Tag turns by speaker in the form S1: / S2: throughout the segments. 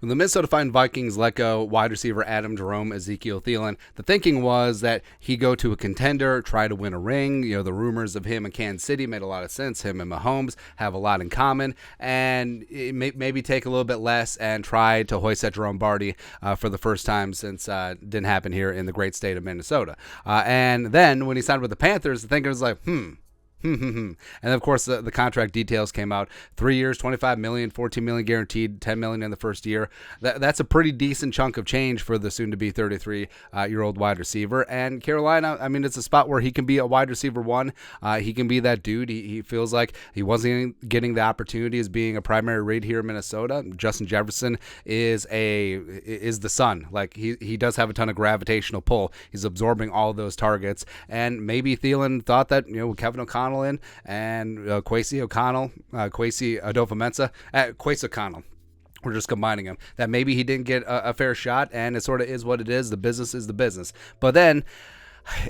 S1: When the Minnesota Vikings let go wide receiver Adam Jerome, Ezekiel Thielen, the thinking was that he'd go to a contender, try to win a ring. The rumors of him in Kansas City made a lot of sense. Him and Mahomes have a lot in common, and maybe take a little bit less and try to hoist that Jerome Barty for the first time since it didn't happen here in the great state of Minnesota. And then when he signed with the Panthers, the thinking was like, And of course, the contract details came out. 3 years, $25 million, $14 million guaranteed, $10 million in the first year. That's a pretty decent chunk of change for the soon-to-be 33-year-old wide receiver. And Carolina, it's a spot where he can be a wide receiver one. He can be that dude. He feels like he wasn't getting the opportunity as being a primary read here in Minnesota. Justin Jefferson is the sun. Like he does have a ton of gravitational pull. He's absorbing all of those targets. And maybe Thielen thought that with Kevin O'Connell in and Kwesi adofo-mensah, Kwesi O'Connell. We're just combining them. That maybe he didn't get a fair shot, and it sort of is what it is. The business is the business. But then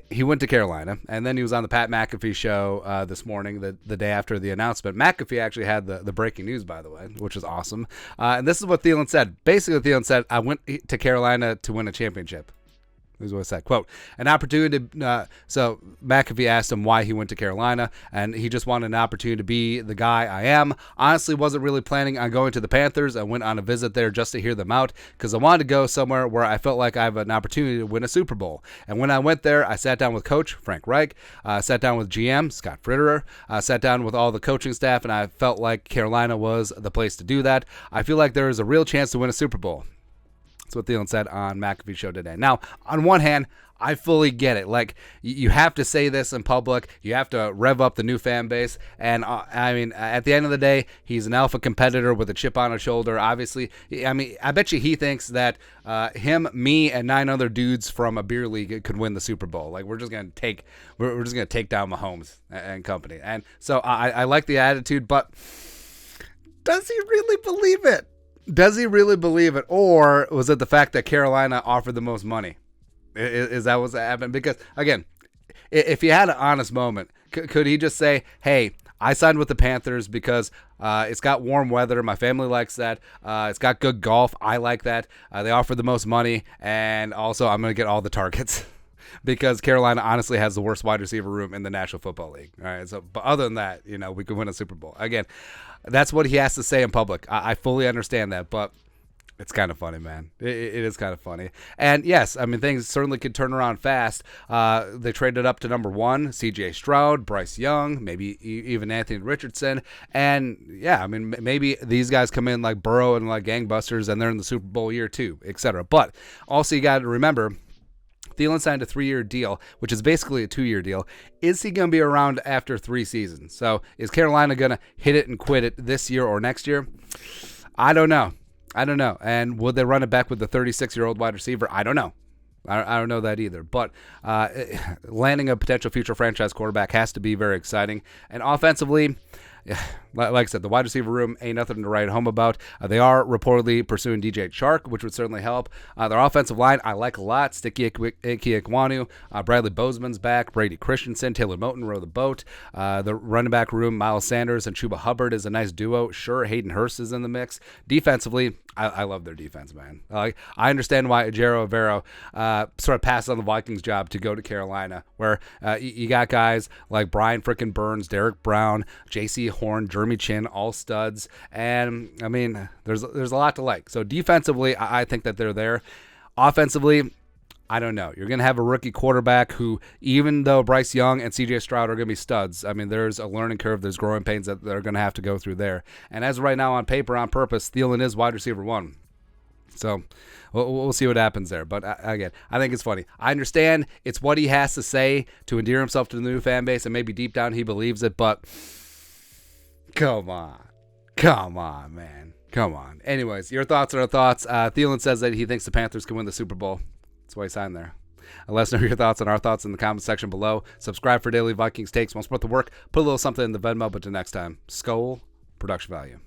S1: he went to Carolina, and then he was on the Pat McAfee Show this morning, the day after the announcement. McAfee actually had the breaking news, by the way, which is awesome. And this is what Thielen said. Basically, Thielen said, I went to Carolina to win a championship. Here's what I said, quote, an opportunity. So McAfee asked him why he went to Carolina, and he just wanted an opportunity to be the guy I am. Honestly, wasn't really planning on going to the Panthers. I went on a visit there just to hear them out because I wanted to go somewhere where I felt like I have an opportunity to win a Super Bowl. And when I went there, I sat down with Coach Frank Reich, sat down with GM Scott Fitterer, sat down with all the coaching staff, and I felt like Carolina was the place to do that. I feel like there is a real chance to win a Super Bowl. That's what Thielen said on McAfee Show today. Now, on one hand, I fully get it. Like, you have to say this in public. You have to rev up the new fan base. And, at the end of the day, he's an alpha competitor with a chip on his shoulder. Obviously, I bet you he thinks that him, me, and 9 other dudes from a beer league could win the Super Bowl. Like, we're just gonna take down Mahomes and company. And so I like the attitude, but does he really believe it? Does he really believe it, or was it the fact that Carolina offered the most money? Is that what's happening? Because, again, if he had an honest moment, could he just say, hey, I signed with the Panthers because it's got warm weather. My family likes that. It's got good golf. I like that. They offer the most money, and also I'm going to get all the targets. Because Carolina honestly has the worst wide receiver room in the National Football League. All right. So, but other than that, we could win a Super Bowl. Again, that's what he has to say in public. I fully understand that, but it's kind of funny, man. It is kind of funny. And yes, things certainly could turn around fast. They traded up to number 1, CJ Stroud, Bryce Young, maybe even Anthony Richardson. And yeah, maybe these guys come in like Burrow and like gangbusters, and they're in the Super Bowl year too, etc. But also you got to remember, Thielen signed a 3-year deal, which is basically a 2-year deal. Is he going to be around after 3 seasons? So is Carolina going to hit it and quit it this year or next year? I don't know. And would they run it back with the 36-year-old wide receiver? I don't know. I don't know that either. But landing a potential future franchise quarterback has to be very exciting. And offensively, like I said, the wide receiver room ain't nothing to write home about. They are reportedly pursuing DJ Chark, which would certainly help. Their offensive line, I like a lot. Sticky Ikwanu, Bradley Bozeman's back. Brady Christensen, Taylor Moton row the boat. The running back room, Miles Sanders and Chuba Hubbard is a nice duo. Sure, Hayden Hurst is in the mix. Defensively, I love their defense, man. I understand why Ejiro Evero sort of passed on the Vikings job to go to Carolina, where you got guys like Brian frickin' Burns, Derek Brown, J.C. Horn, Jeremy Chin, all studs. And, there's a lot to like. So defensively, I think that they're there. Offensively, I don't know. You're going to have a rookie quarterback who, even though Bryce Young and CJ Stroud are going to be studs, there's a learning curve. There's growing pains that they're going to have to go through there. And as of right now, on paper, on purpose, Thielen is wide receiver 1. So we'll see what happens there. But again, I think it's funny. I understand it's what he has to say to endear himself to the new fan base, and maybe deep down he believes it, but come on, man. Come on. Anyways, your thoughts are our thoughts. Thielen says that he thinks the Panthers can win the Super Bowl. That's why he signed there. Let us know your thoughts on our thoughts in the comment section below. Subscribe for daily Vikings takes. Want to support the work? Put a little something in the Venmo. But until next time, Skol, production value.